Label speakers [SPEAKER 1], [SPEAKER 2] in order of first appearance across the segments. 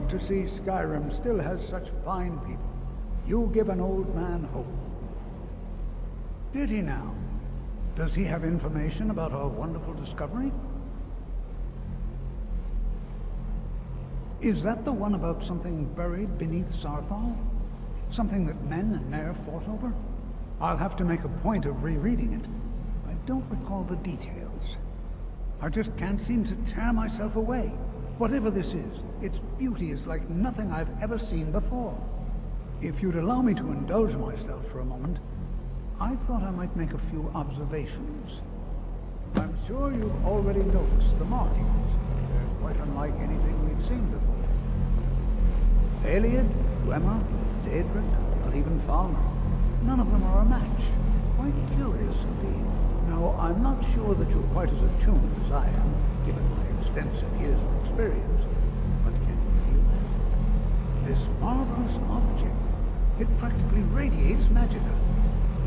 [SPEAKER 1] good to see Skyrim still has such fine people. You give an old man hope. Did he now? Does he have information about our wonderful discovery? Is that the one about something buried beneath Sarthal? Something that men and Mare fought over? I'll have to make a point of rereading it. I don't recall the details. I just can't seem to tear myself away. Whatever this is, its beauty is like nothing I've ever seen before. If you'd allow me to indulge myself for a moment, I thought I might make a few observations. I'm sure you've already noticed the markings. They're quite unlike anything we've seen before. Eliad, Gwemma, Daedric, or even Falmer. None of them are a match. Quite curious indeed. Now, I'm not sure that you're quite as attuned as I am, given my extensive years of experience, but can you feel that? This marvelous object, it practically radiates magicka,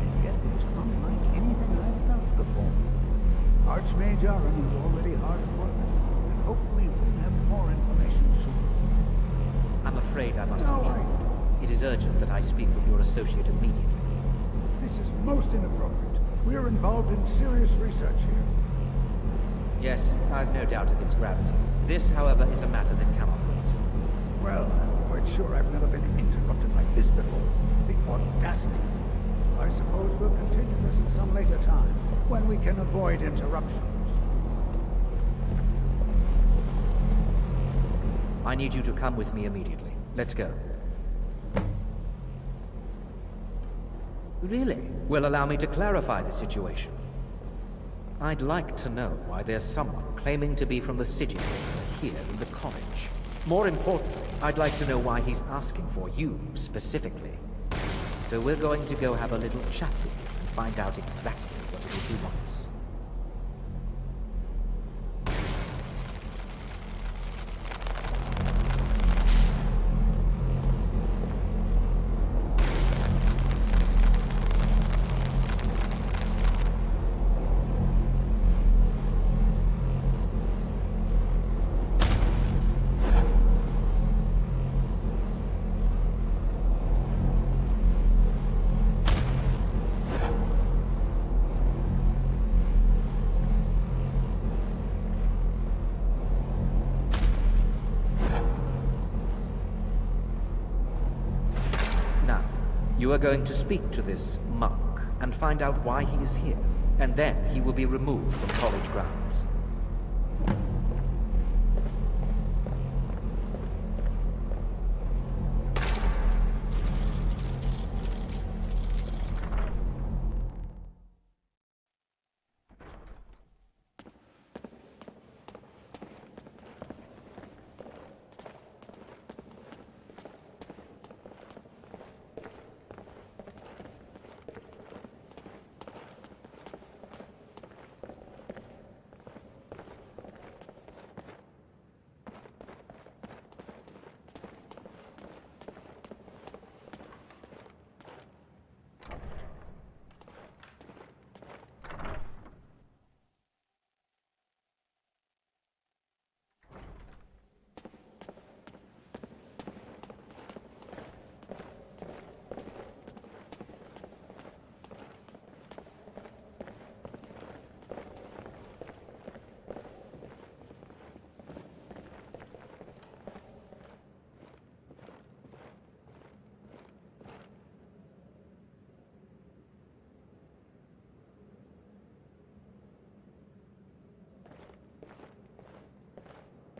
[SPEAKER 1] and yet it's unlike anything I've felt before. Archmage Aron is already hard at work, and hopefully we'll have more information soon.
[SPEAKER 2] I'm afraid I must retreat. It is urgent that I speak with your associate immediately.
[SPEAKER 1] This is most inappropriate. We are involved in serious research here.
[SPEAKER 2] Yes, I've no doubt of its gravity. This, however, is a matter that cannot wait.
[SPEAKER 1] Well, I'm quite sure I've never been interrupted like this before. The audacity. I suppose we'll continue this at some later time, when we can avoid interruptions.
[SPEAKER 2] I need you to come with me immediately. Let's go. Really? Well, allow me to clarify the situation. I'd like to know why there's someone claiming to be from the Sigil here in the college. More importantly, I'd like to know why he's asking for you, specifically. So we're going to go have a little chat with him and find out exactly what it is he wants. You are going to speak to this monk and find out why he is here, and then he will be removed from college grounds.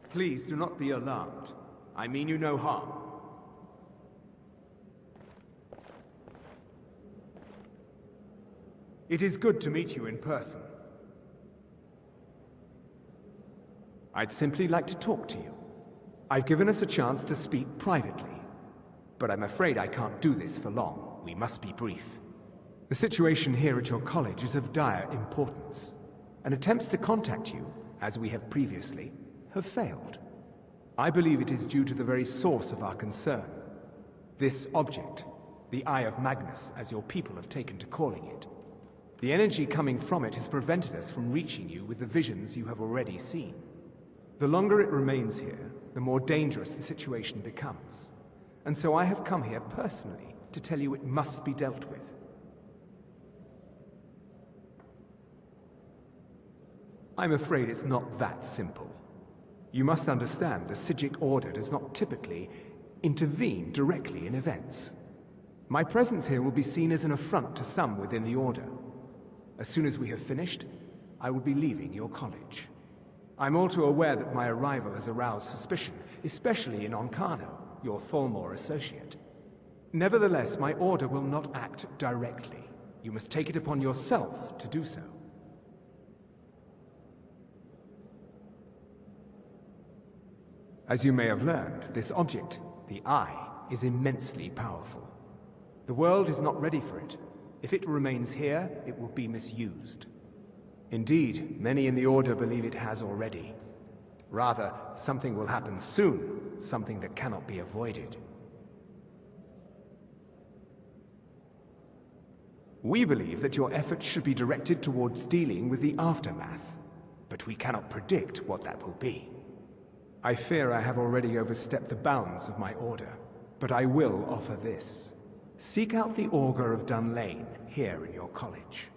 [SPEAKER 3] Please do not be alarmed. I mean you no harm. It is good to meet you in person. I'd simply like to talk to you. I've given us a chance to speak privately, but I'm afraid I can't do this for long. We must be brief. The situation here at your college is of dire importance, and attempts to contact you, as we have previously, have failed. I believe it is due to the very source of our concern. This object, the Eye of Magnus, as your people have taken to calling it. The energy coming from it has prevented us from reaching you with the visions you have already seen. The longer it remains here, the more dangerous the situation becomes. And so I have come here personally to tell you it must be dealt with. I'm afraid it's not that simple. You must understand the Psijic Order does not typically intervene directly in events. My presence here will be seen as an affront to some within the Order. As soon as we have finished, I will be leaving your college. I'm all too aware that my arrival has aroused suspicion, especially in Onkano, your Thalmor associate. Nevertheless, my Order will not act directly. You must take it upon yourself to do so. As you may have learned, this object, the Eye, is immensely powerful. The world is not ready for it. If it remains here, it will be misused. Indeed, many in the Order believe it has already. Rather, something will happen soon, something that cannot be avoided. We believe that your efforts should be directed towards dealing with the aftermath, but we cannot predict what that will be. I fear I have already overstepped the bounds of my Order, but I will offer this. Seek out the Augur of Dunlane here in your college.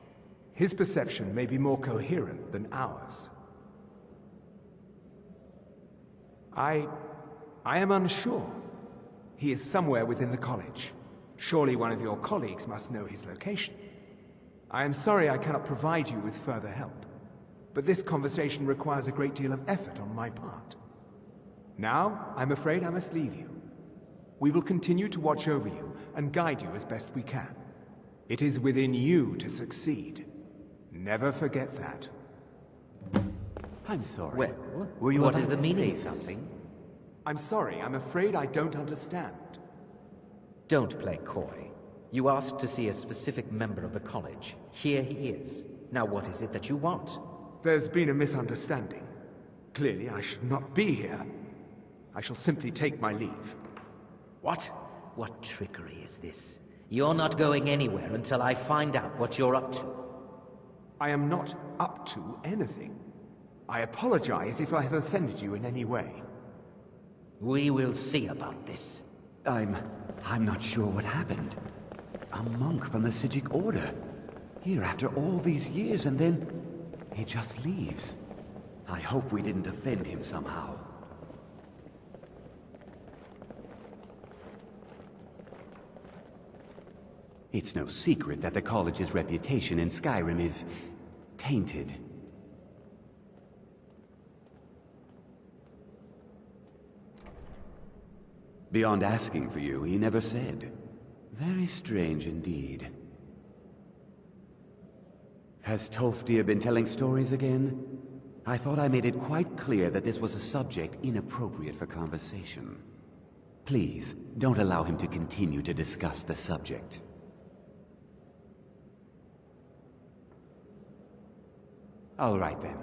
[SPEAKER 3] His perception may be more coherent than ours. I am unsure. He is somewhere within the college. Surely one of your colleagues must know his location. I am sorry I cannot provide you with further help, but this conversation requires a great deal of effort on my part. Now, I'm afraid I must leave you. We will continue to watch over you and guide you as best we can. It is within you to succeed. Never forget that.
[SPEAKER 4] I'm sorry.
[SPEAKER 2] Well,
[SPEAKER 4] were you
[SPEAKER 2] what
[SPEAKER 4] about
[SPEAKER 2] is the
[SPEAKER 4] to
[SPEAKER 2] meaning
[SPEAKER 4] say
[SPEAKER 2] of something?
[SPEAKER 4] something?
[SPEAKER 3] I'm sorry, I'm afraid I don't understand.
[SPEAKER 2] Don't play coy. You asked to see a specific member of the college. Here he is. Now what is it that you want?
[SPEAKER 3] There's been a misunderstanding. Clearly, I should not be here. I shall simply take my leave.
[SPEAKER 2] What? What trickery is this? You're not going anywhere until I find out what you're up to.
[SPEAKER 3] I am not up to anything. I apologize if I have offended you in any way.
[SPEAKER 2] We will see about this.
[SPEAKER 4] I'm not sure what happened. A monk from the Psijic Order. Here after all these years, and then he just leaves. I hope we didn't offend him somehow. It's no secret that the college's reputation in Skyrim is tainted. Beyond asking for you, he never said. Very strange indeed. Has Toftir been telling stories again? I thought I made it quite clear that this was a subject inappropriate for conversation. Please, don't allow him to continue to discuss the subject. All right then.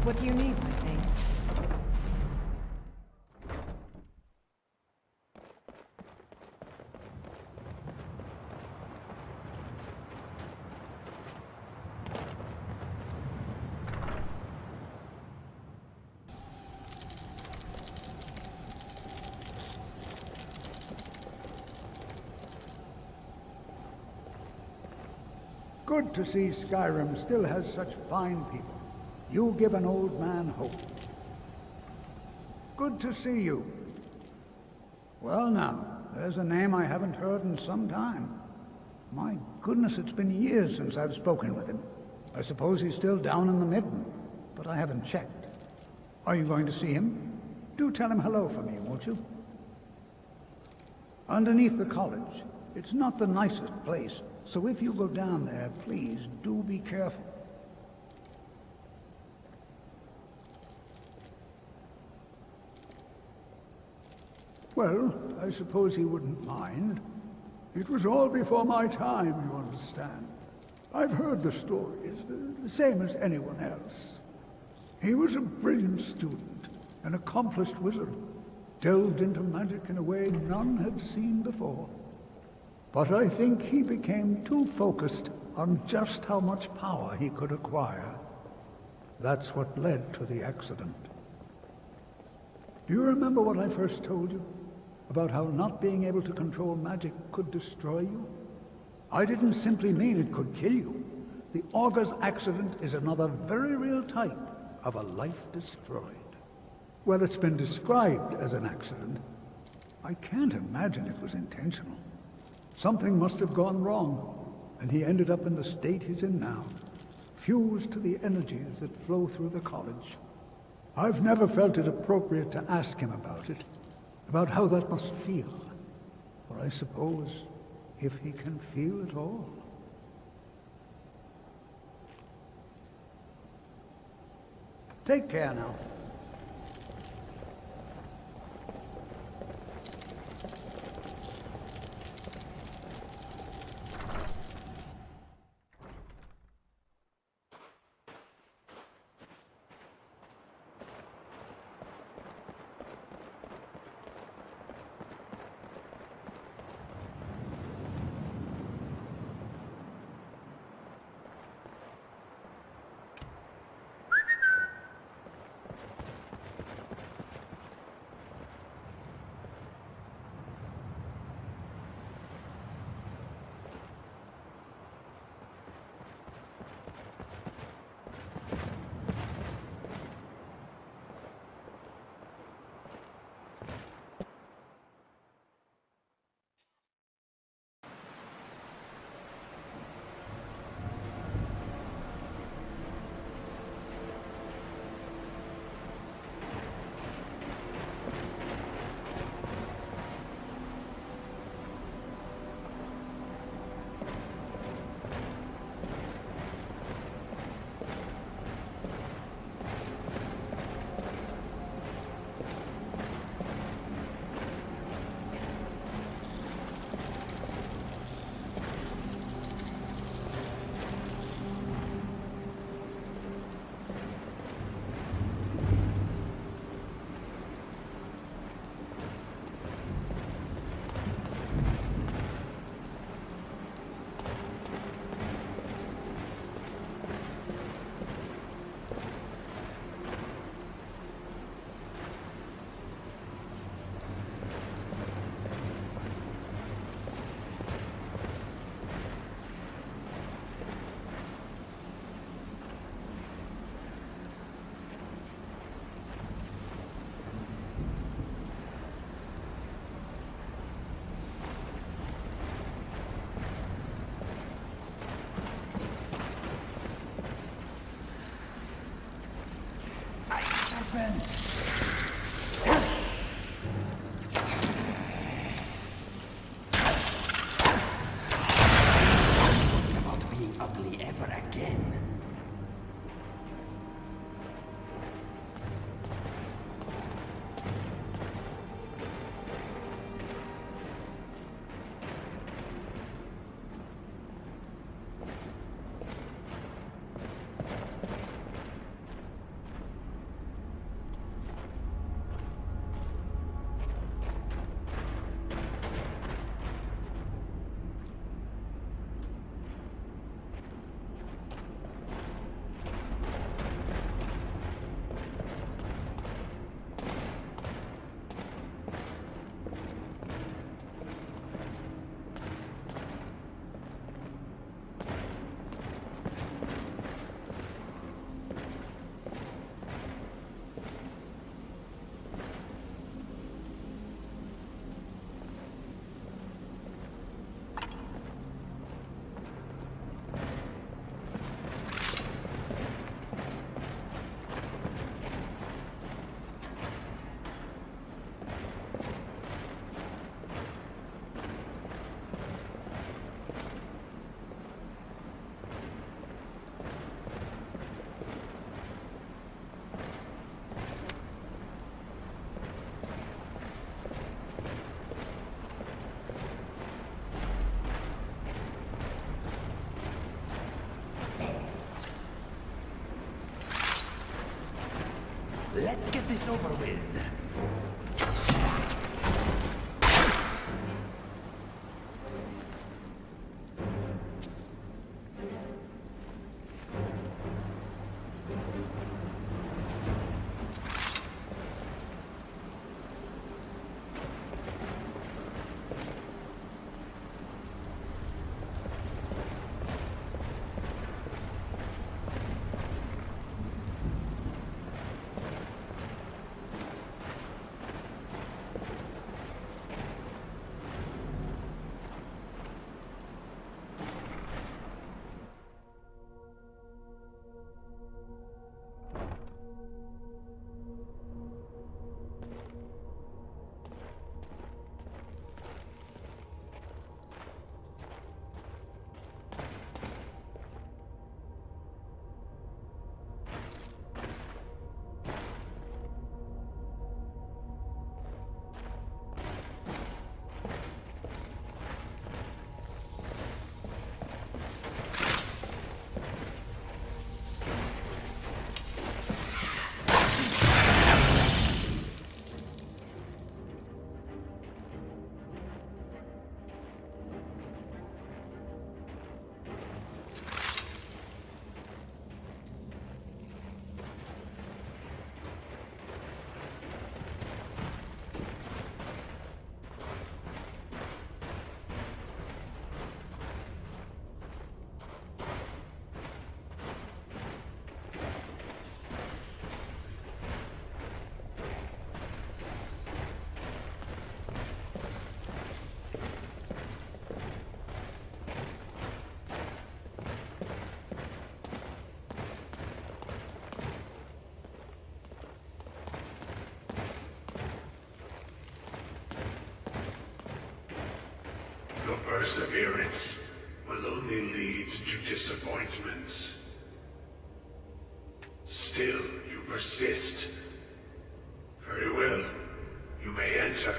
[SPEAKER 5] What do you need, my thing?
[SPEAKER 1] Good to see Skyrim still has such fine people. You give an old man hope. Good to see you. Well now, there's a name I haven't heard in some time. My goodness, it's been years since I've spoken with him. I suppose he's still down in the midden, but I haven't checked. Are you going to see him? Do tell him hello for me, won't you? Underneath the college. It's not the nicest place, so if you go down there, please do be careful. Well, I suppose he wouldn't mind. It was all before my time, you understand. I've heard the stories, the same as anyone else. He was a brilliant student, an accomplished wizard, delved into magic in a way none had seen before. But I think he became too focused on just how much power he could acquire. That's what led to the accident. Do you remember what I first told you? About how not being able to control magic could destroy you? I didn't simply mean it could kill you. The Augur's accident is another very real type of a life destroyed. Well, it's been described as an accident. I can't imagine it was intentional. Something must have gone wrong, and he ended up in the state he's in now, fused to the energies that flow through the college. I've never felt it appropriate to ask him about how that must feel. Or I suppose, if he can feel at all. Take care now. this over with.
[SPEAKER 6] Your perseverance will only lead to disappointments. Still, you persist. Very well. You may enter.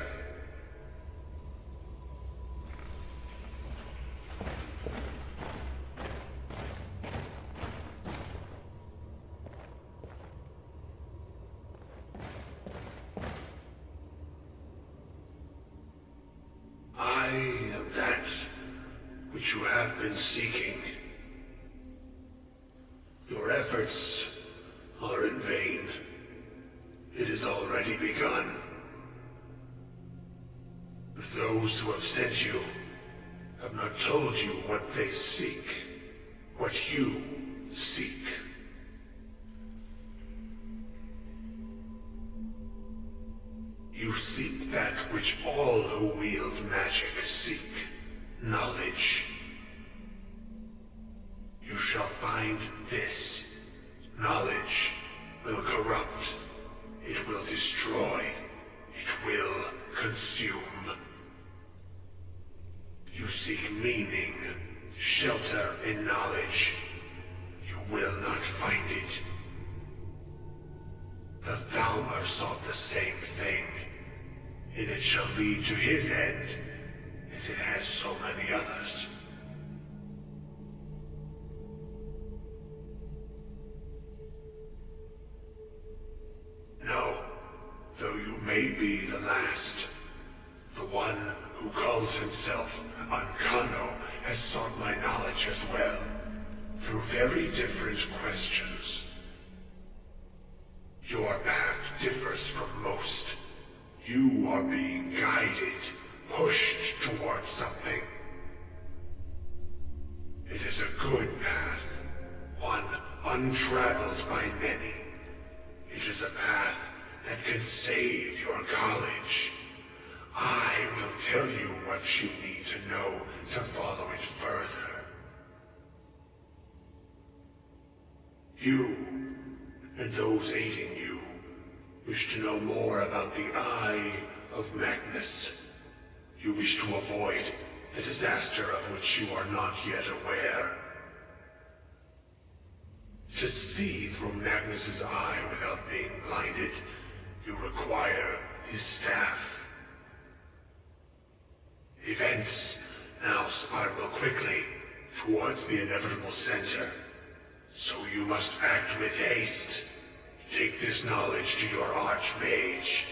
[SPEAKER 6] I am that which you have been seeking. Your efforts are in vain. It has already begun. But those who have sent you have not told you what they seek, what you seek. You seek that which all who wield magic seek, knowledge. You shall find this. Knowledge will corrupt. It will destroy. It will consume. You seek meaning, shelter in knowledge. You will not find it. The Thalmor sought the same thing, and it shall lead to his end, as it has so many others. No, though you may be the last, the one who calls himself Ankano has sought my knowledge as well, through very different questions. Your path differs from most. You are being guided, pushed towards something. It is a good path, one untraveled by many. It is a path that can save your college. I will tell you what you need to know to follow it further. You, and those aiding you, wish to know more about the Eye of Magnus. You wish to avoid the disaster of which you are not yet aware. To see through Magnus's eye without being blinded, you require his staff. Events now spiral quickly towards the inevitable center, so you must act with haste. Take this knowledge to your archmage.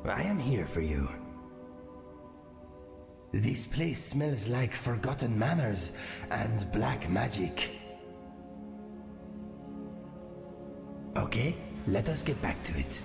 [SPEAKER 7] I am here for you. This place smells like forgotten manners and black magic. Okay, let us get back to it.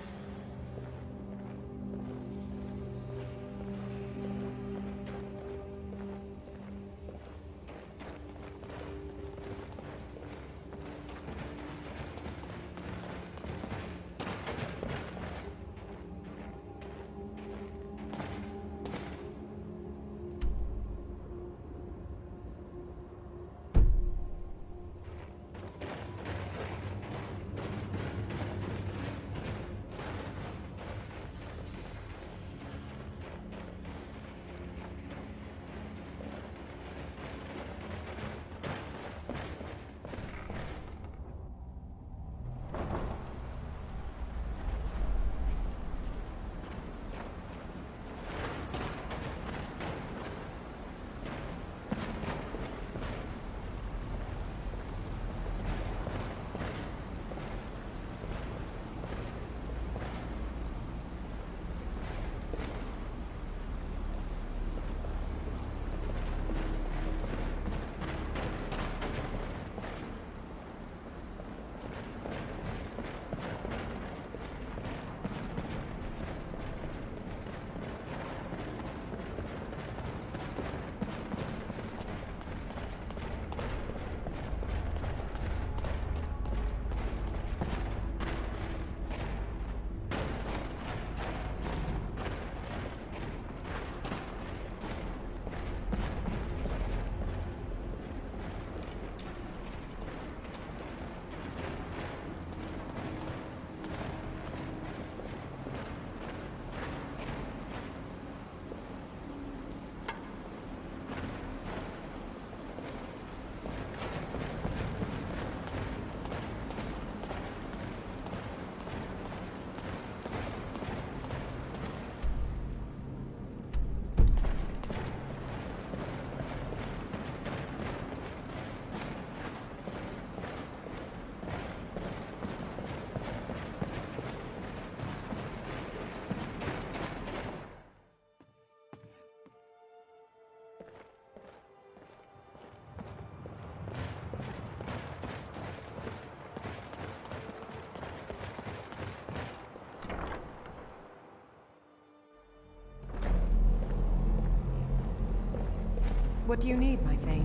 [SPEAKER 5] What do you need, my Thane?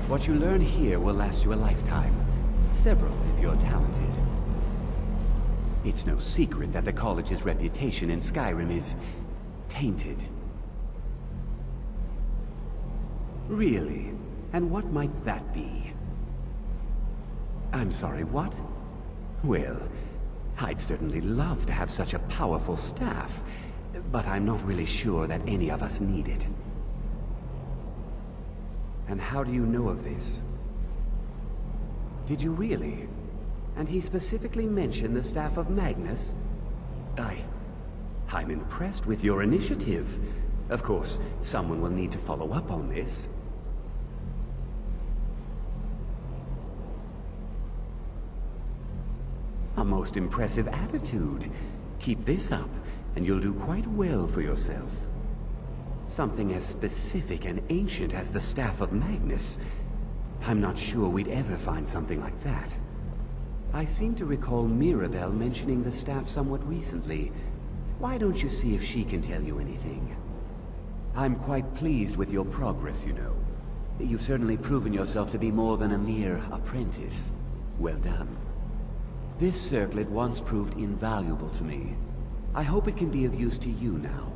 [SPEAKER 4] What you learn here will last you a lifetime. Several, if you're talented. It's no secret that the college's reputation in Skyrim is tainted. Really? And what might that be? I'm sorry, what? Well, I'd certainly love to have such a powerful staff, but I'm not really sure that any of us need it. And how do you know of this? Did you really? And he specifically mentioned the staff of Magnus? I'm impressed with your initiative. Of course, someone will need to follow up on this. A most impressive attitude. Keep this up, and you'll do quite well for yourself. Something as specific and ancient as the staff of Magnus. I'm not sure we'd ever find something like that. I seem to recall Mirabelle mentioning the staff somewhat recently. Why don't you see if she can tell you anything? I'm quite pleased with your progress, you know. You've certainly proven yourself to be more than a mere apprentice. Well done. This circlet once proved invaluable to me. I hope it can be of use to you now.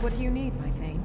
[SPEAKER 5] What do you need, my Thane?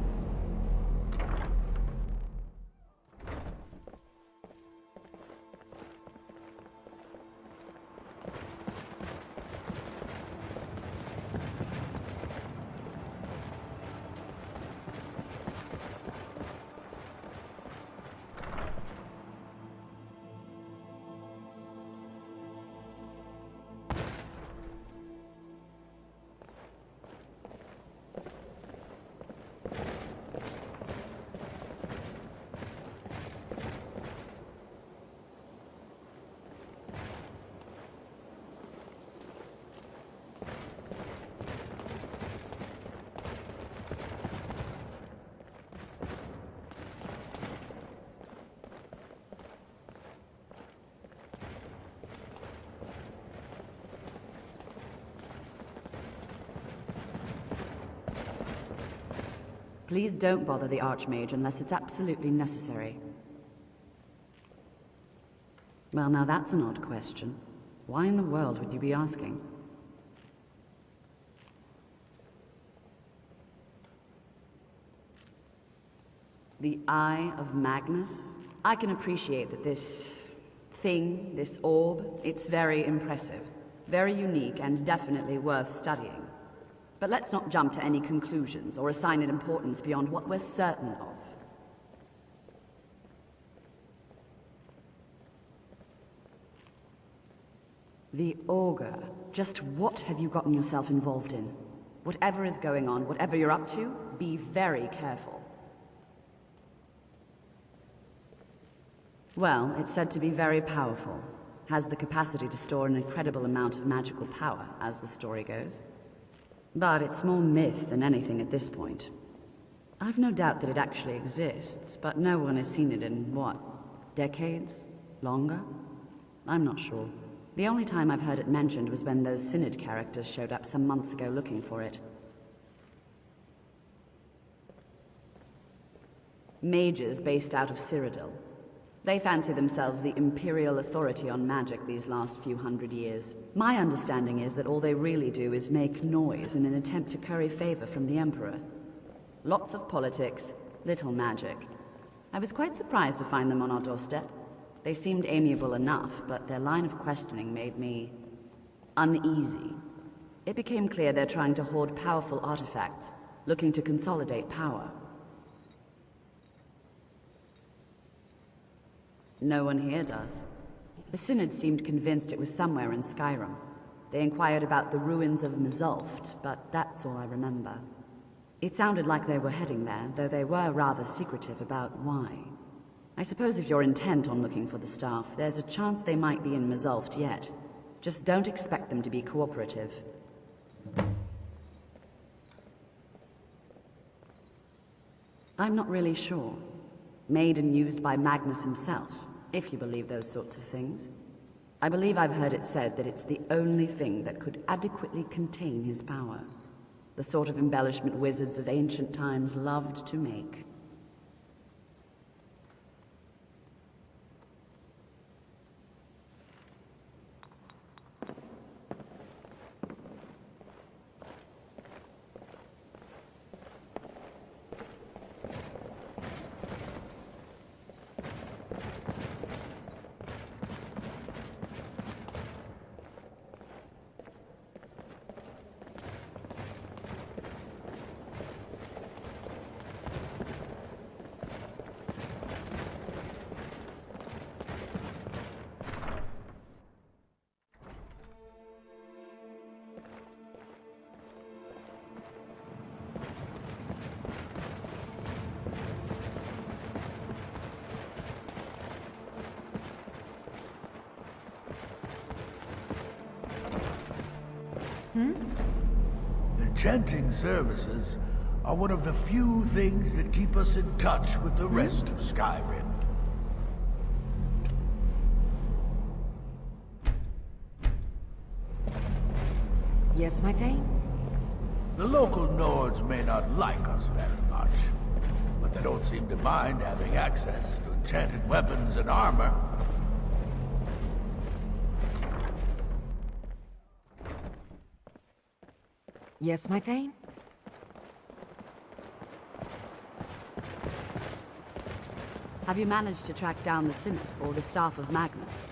[SPEAKER 8] Please don't bother the Archmage unless it's absolutely necessary. Well, now that's an odd question. Why in the world would you be asking? The Eye of Magnus? I can appreciate that this thing, this orb, it's very impressive, very unique, and definitely worth studying. But let's not jump to any conclusions or assign it importance beyond what we're certain of. The Augur. Just what have you gotten yourself involved in? Whatever is going on, whatever you're up to, be very careful. Well, it's said to be very powerful. Has the capacity to store an incredible amount of magical power, as the story goes. But it's more myth than anything at this point. I've no doubt that it actually exists, but no one has seen it in, what, decades? Longer? I'm not sure. The only time I've heard it mentioned was when those Synod characters showed up some months ago looking for it. Mages based out of Cyrodiil. They fancy themselves the imperial authority on magic these last few hundred years. My understanding is that all they really do is make noise in an attempt to curry favor from the Emperor. Lots of politics, little magic. I was quite surprised to find them on our doorstep. They seemed amiable enough, but their line of questioning made me uneasy. It became clear they're trying to hoard powerful artifacts, looking to consolidate power. No one here does. The Synod seemed convinced it was somewhere in SKYRIM. They inquired about the ruins of Mizulft, but that's all I remember. It sounded like they were heading there, though they were rather secretive about why. I suppose if you're intent on looking for the staff, there's a chance they might be in Mizulft yet. Just don't expect them to be cooperative. I'm not really sure. Made and used by Magnus himself, if you believe those sorts of things. I believe I've heard it said that it's the only thing that could adequately contain his power. The sort of embellishment wizards of ancient times loved to make.
[SPEAKER 1] Enchanting services are one of the few things that keep us in touch with the rest of Skyrim.
[SPEAKER 5] Yes, my Thane?
[SPEAKER 1] The local Nords may not like us very much, but they don't seem to mind having access to enchanted weapons and armor.
[SPEAKER 5] Yes, my Thane?
[SPEAKER 8] Have you managed to track down the Synod or the staff of Magnus?